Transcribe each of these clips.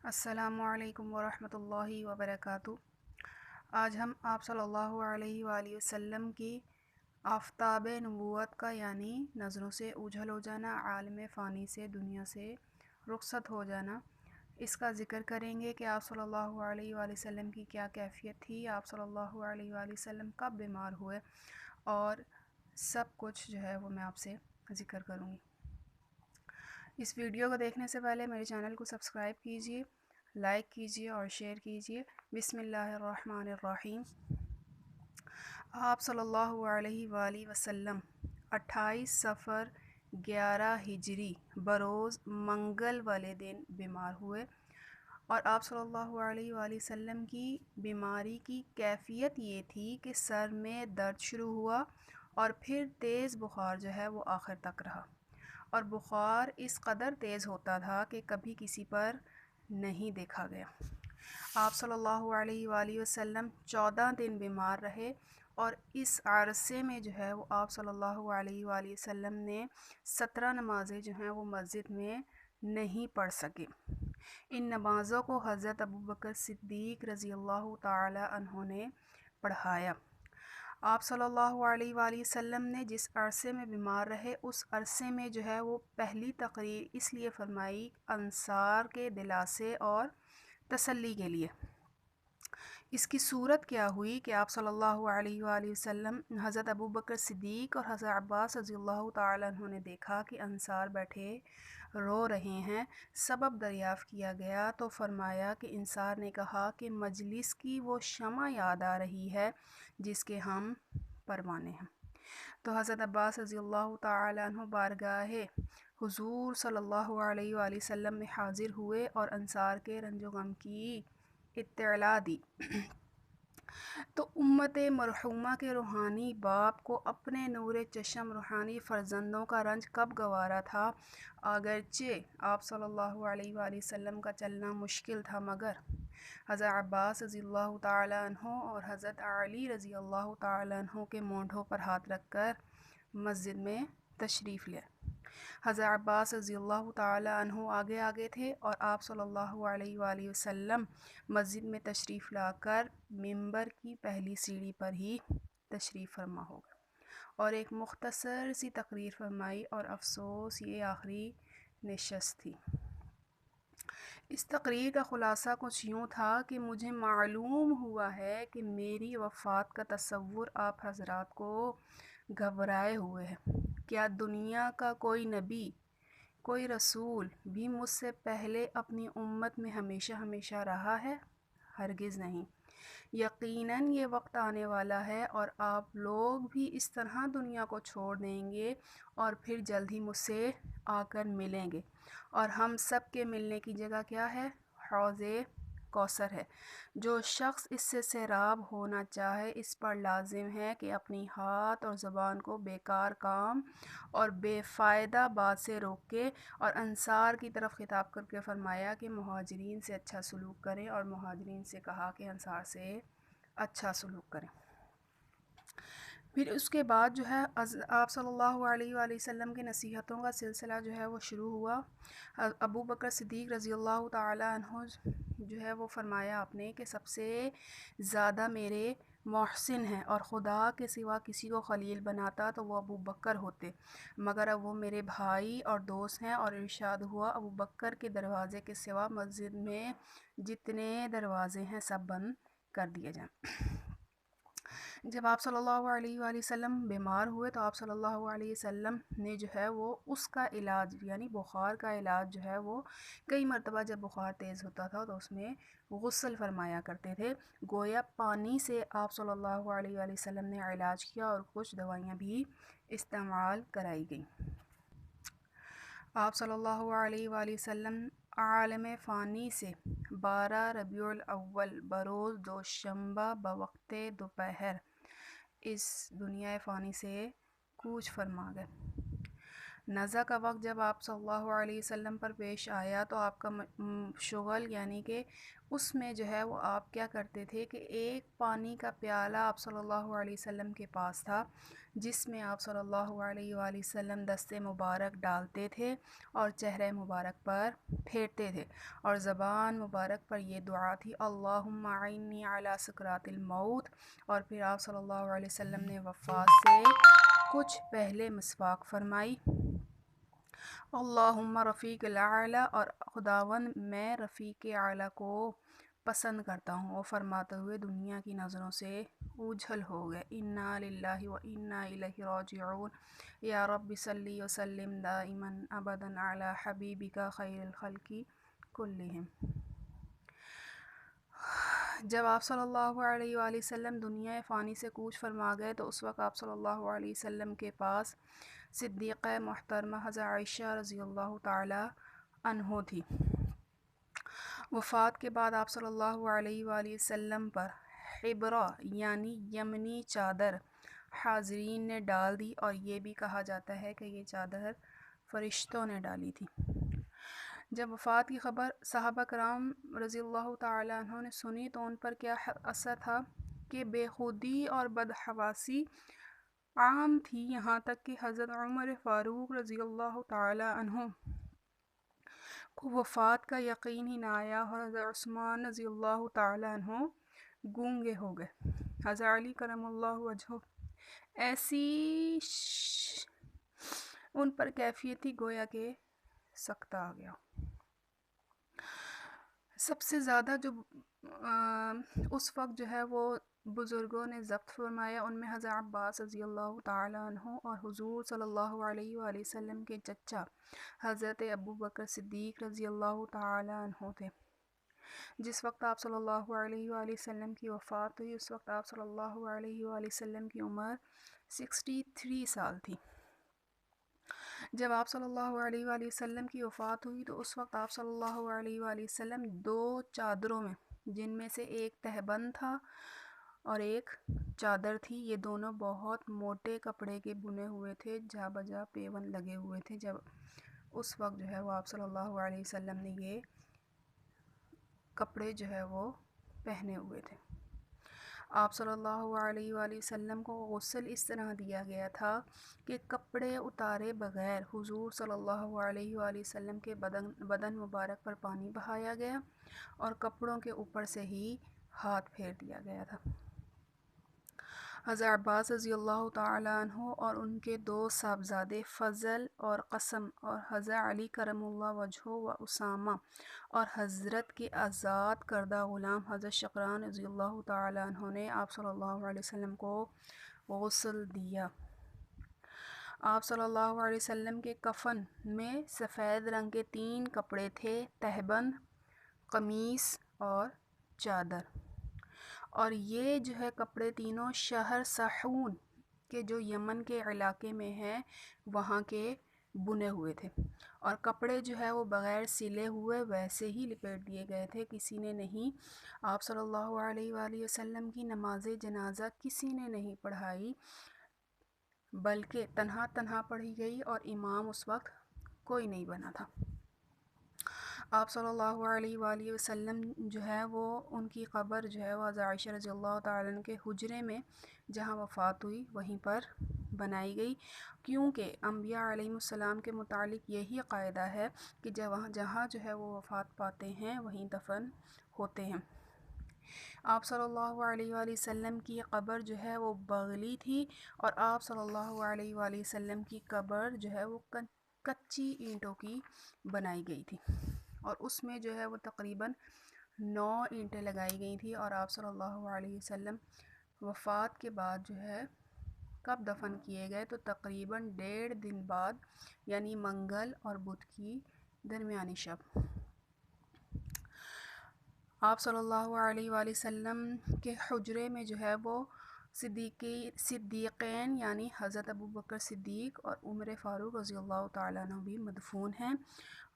السلام علیکم ورحمۃ اللہ وبرکاتہ۔ آج ہم آپ صلی اللہ علیہ وآلہ وسلم کی آفتاب نبوت کا یعنی نظروں سے اوجھل ہو جانا، عالم فانی سے دنیا سے رخصت ہو جانا، اس کا ذکر کریں گے کہ آپ صلی اللہ علیہ وآلہ وسلم کی کیا کیفیت تھی، آپ صلی اللہ علیہ وآلہ وسلم کب بیمار ہوئے، اور سب کچھ جو ہے وہ میں آپ سے ذکر کروں گی۔ اس ویڈیو کو دیکھنے سے پہلے میرے چینل کو سبسکرائب کیجیے، لائک کیجیے اور شیئر کیجیے۔ بسم اللہ الرحمن الرحیم۔ آپ صلی اللہ علیہ وآلہ وسلم 28 صفر 11 ہجری بروز منگل والے دن بیمار ہوئے، اور آپ صلی اللہ علیہ وآلہ وسلم کی بیماری کی کیفیت یہ تھی کہ سر میں درد شروع ہوا اور پھر تیز بخار جو ہے وہ آخر تک رہا، اور بخار اس قدر تیز ہوتا تھا کہ کبھی کسی پر نہیں دیکھا گیا۔ آپ صلی اللہ علیہ وآلہ وسلم 14 دن بیمار رہے، اور اس عرصے میں جو ہے وہ آپ صلی اللہ علیہ وآلہ وسلم نے 17 نمازیں جو ہیں وہ مسجد میں نہیں پڑھ سکے۔ ان نمازوں کو حضرت ابوبکر صدیق رضی اللہ تعالی عنہ نے پڑھایا۔ آپ صلی اللہ علیہ وآلہ وسلم نے جس عرصے میں بیمار رہے، اس عرصے میں جو ہے وہ پہلی تقریر اس لیے فرمائی انصار کے دلاسے اور تسلی کے لیے۔ اس کی صورت کیا ہوئی کہ آپ صلی اللہ علیہ وآلہ وسلم حضرت ابوبکر صدیق اور حضرت عباس رضی اللہ تعالیٰ عنہ نے دیکھا کہ انصار بیٹھے رو رہے ہیں۔ سبب دریافت کیا گیا تو فرمایا کہ انصار نے کہا کہ مجلس کی وہ شمع یاد آ رہی ہے جس کے ہم پروانے ہیں۔ تو حضرت عباس رضی اللہ تعالیٰ عنہ بارگاہ حضور صلی اللہ علیہ وآلہ وسلم میں حاضر ہوئے اور انصار کے رنج و غم کی اطلاع دی۔ تو امت مرحومہ کے روحانی باپ کو اپنے نور چشم روحانی فرزندوں کا رنج کب گوارا تھا۔ اگرچہ آپ صلی اللہ علیہ وآلہ وسلم کا چلنا مشکل تھا، مگر حضرت عباس رضی اللہ تعالیٰ عنہ اور حضرت علی رضی اللہ تعالیٰ عنہ کے مونڈھوں پر ہاتھ رکھ کر مسجد میں تشریف لے۔ حضرت عباس رضی اللہ تعالیٰ عنہ آگے آگے تھے، اور آپ صلی اللہ علیہ وآلہ وسلم مسجد میں تشریف لا کر منبر کی پہلی سیڑھی پر ہی تشریف فرما ہو گئے اور ایک مختصر سی تقریر فرمائی، اور افسوس یہ آخری نشست تھی۔ اس تقریر کا خلاصہ کچھ یوں تھا کہ مجھے معلوم ہوا ہے کہ میری وفات کا تصور آپ حضرات کو گھبرائے ہوئے ہے۔ کیا دنیا کا کوئی نبی، کوئی رسول بھی مجھ سے پہلے اپنی امت میں ہمیشہ ہمیشہ رہا ہے؟ ہرگز نہیں۔ یقیناً یہ وقت آنے والا ہے اور آپ لوگ بھی اس طرح دنیا کو چھوڑ دیں گے اور پھر جلد ہی مجھ سے آ کر ملیں گے، اور ہم سب کے ملنے کی جگہ کیا ہے؟ حوض کوثر ہے۔ جو شخص اس سے سیراب ہونا چاہے، اس پر لازم ہے کہ اپنی ہاتھ اور زبان کو بیکار کام اور بے فائدہ بات سے روکے، اور انصار کی طرف خطاب کر کے فرمایا کہ مہاجرین سے اچھا سلوک کریں، اور مہاجرین سے کہا کہ انصار سے اچھا سلوک کریں۔ پھر اس کے بعد جو ہے آپ صلی اللہ علیہ وآلہ وسلم کی نصیحتوں کا سلسلہ جو ہے وہ شروع ہوا۔ ابوبکر صدیق رضی اللہ تعالیٰ عنہ جو ہے وہ فرمایا آپ نے کہ سب سے زیادہ میرے محسن ہیں، اور خدا کے سوا کسی کو خلیل بناتا تو وہ ابوبکر ہوتے، مگر اب وہ میرے بھائی اور دوست ہیں۔ اور ارشاد ہوا ابوبکر کے دروازے کے سوا مسجد میں جتنے دروازے ہیں سب بند کر دیے جائیں۔ جب آپ صلی اللہ علیہ وآلہ وسلم بیمار ہوئے تو آپ صلی اللہ علیہ وسلم نے جو ہے وہ اس کا علاج یعنی بخار کا علاج جو ہے وہ کئی مرتبہ جب بخار تیز ہوتا تھا تو اس میں غسل فرمایا کرتے تھے، گویا پانی سے آپ صلی اللہ علیہ وآلہ وسلم نے علاج کیا، اور کچھ دوائیاں بھی استعمال کرائی گئیں۔ آپ صلی اللہ علیہ وآلہ وسلم عالم فانی سے 12 ربیع الاول بروز دوشنبہ بوقت دوپہر اس دنیا فانی سے کوچ فرما گئے۔ نزا کا وقت جب آپ صلی اللہ علیہ وسلم پر پیش آیا تو آپ کا شغل یعنی کہ اس میں جو ہے وہ آپ کیا کرتے تھے کہ ایک پانی کا پیالہ آپ صلی اللہ علیہ وسلم کے پاس تھا، جس میں آپ صلی اللہ علیہ وآلہ وسلم دست مبارک ڈالتے تھے اور چہرہ مبارک پر پھیرتے تھے، اور زبان مبارک پر یہ دعا تھی اللہم اعنی علی سکرات الموت، اور پھر آپ صلی اللہ علیہ وسلم نے وفات سے کچھ پہلے مسواک فرمائی اللہم رفیق الاعلی، اور خداوند میں رفیق اعلیٰ کو پسند کرتا ہوں، وہ فرماتے ہوئے دنیا کی نظروں سے اوجھل ہو گئے انا للہ و انا الیہ راجعون یا رب صلی وسلم دائما ابدا علی حبیبک خیر الخلق کلہم۔ جب آپ صلی اللہ علیہ وآلہ وسلم دنیا فانی سے کوچ فرما گئے تو اس وقت آپ صلی اللہ علیہ وسلم کے پاس صدیقہ محترمہ حضرت عائشہ رضی اللہ تعالی عنہ تھی۔ وفات کے بعد آپ صلی اللہ علیہ وآلہ وسلم پر حبرہ یعنی یمنی چادر حاضرین نے ڈال دی، اور یہ بھی کہا جاتا ہے کہ یہ چادر فرشتوں نے ڈالی تھی۔ جب وفات کی خبر صحابہ کرام رضی اللہ تعالی عنہ نے سنی تو ان پر کیا اثر تھا کہ بے خودی اور بدحواسی عام تھی، یہاں تک کہ حضرت عمر فاروق رضی اللہ تعالی عنہ کو وفات کا یقین ہی نہ آیا، اور حضرت عثمان رضی اللہ تعالی عنہ گونگے ہو گئے۔ حضرت علی کرم اللہ وجہہ ایسی ان پر کیفیت تھی گویا کہ سکتہ آ گیا۔ سب سے زیادہ جو اس وقت جو ہے وہ بزرگوں نے ضبط فرمایا، ان میں حضرت عباس رضی اللہ تعالی عنہ اور حضور صلی اللہ علیہ وآلہ وسلم کے چچا حضرت ابو بکر صدیق رضی اللہ تعالی عنہ تھے۔ جس وقت آپ صلی اللہ علیہ وآلہ وسلم کی وفات ہوئی اس وقت آپ صلی اللہ علیہ وآلہ وسلم کی عمر 63 سال تھی۔ جب آپ صلی اللہ علیہ وآلہ وسلم کی وفات ہوئی تو اس وقت آپ صلی اللہ علیہ وآلہ وسلم 2 چادروں میں، جن میں سے ایک تہبند تھا اور ایک چادر تھی، یہ دونوں بہت موٹے کپڑے کے بنے ہوئے تھے، جا بجا پیون لگے ہوئے تھے۔ جب اس وقت جو ہے وہ آپ صلی اللہ علیہ وسلم نے یہ کپڑے جو ہے وہ پہنے ہوئے تھے۔ آپ صلی اللہ علیہ وآلہ وسلم کو غسل اس طرح دیا گیا تھا کہ کپڑے اتارے بغیر حضور صلی اللہ علیہ وآلہ وسلم کے بدن مبارک پر پانی بہایا گیا اور کپڑوں کے اوپر سے ہی ہاتھ پھیر دیا گیا تھا۔ حضرت عباس رضی اللہ تعالی عنہ اور ان کے 2 صاحبزادے فضل اور قسم اور حضرت علی کرم اللہ وجہہ و اسامہ اور حضرت کے آزاد کردہ غلام حضرت شقران رضی اللہ تعالی عنہ نے آپ صلی اللہ علیہ وسلم کو غسل دیا۔ آپ صلی اللہ علیہ وسلم کے کفن میں سفید رنگ کے 3 کپڑے تھے، تہبند، قمیص اور چادر، اور یہ جو ہے کپڑے تینوں شہر صحون کے جو یمن کے علاقے میں ہیں وہاں کے بنے ہوئے تھے، اور کپڑے جو ہے وہ بغیر سلے ہوئے ویسے ہی لپیٹ دیے گئے تھے، کسی نے نہیں آپ صلی اللہ علیہ وآلہ وسلم کی نماز جنازہ کسی نے نہیں پڑھائی، بلکہ تنہا پڑھی گئی اور امام اس وقت کوئی نہیں بنا تھا۔ آپ صلی اللہ علیہ وآلہ وسلم جو ہے وہ ان کی قبر جو ہے وہ حضرت عائشہ رضی اللہ تعالیٰ عنہ کے حجرے میں جہاں وفات ہوئی وہیں پر بنائی گئی، کیونکہ انبیاء علیہ السلام کے متعلق یہی قاعدہ ہے کہ جہاں جو ہے وہ وفات پاتے ہیں وہیں دفن ہوتے ہیں۔ آپ صلی اللہ علیہ وآلہ وسلم کی قبر جو ہے وہ بغلی تھی، اور آپ صلی اللہ علیہ وآلہ وسلم کی قبر جو ہے وہ کچی اینٹوں کی بنائی گئی تھی، اور اس میں جو ہے وہ تقریباً 9 اینٹیں لگائی گئی تھی، اور آپ صلی اللہ علیہ وسلم وفات کے بعد جو ہے کب دفن کیے گئے تو تقریباً 1.5 دن بعد، یعنی منگل اور بدھ کی درمیانی شب۔ آپ صلی اللہ علیہ وآلہ وسلم کے حجرے میں جو ہے وہ صدیقین یعنی حضرت ابو بکر صدیق اور عمر فاروق رضی اللہ تعالیٰ عنہ بھی مدفون ہیں،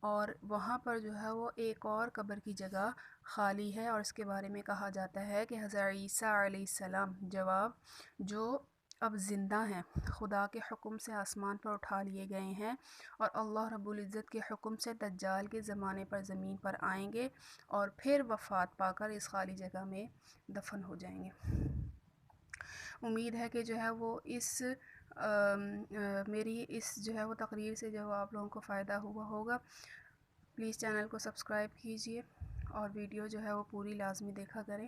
اور وہاں پر جو ہے وہ ایک اور قبر کی جگہ خالی ہے، اور اس کے بارے میں کہا جاتا ہے کہ حضرت عیسیٰ علیہ السلام جو اب زندہ ہیں، خدا کے حکم سے آسمان پر اٹھا لیے گئے ہیں، اور اللہ رب العزت کے حکم سے دجال کے زمانے پر زمین پر آئیں گے اور پھر وفات پا کر اس خالی جگہ میں دفن ہو جائیں گے۔ امید ہے کہ جو ہے وہ میری اس جو ہے وہ تقریر سے جو آپ لوگوں کو فائدہ ہوا ہوگا۔ پلیز چینل کو سبسکرائب کیجئے اور ویڈیو جو ہے وہ پوری لازمی دیکھا کریں۔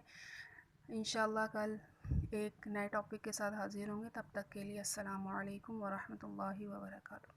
انشاءاللہ کل ایک نئے ٹاپک کے ساتھ حاضر ہوں گے، تب تک کے لیے السلام علیکم ورحمۃ اللہ وبرکاتہ۔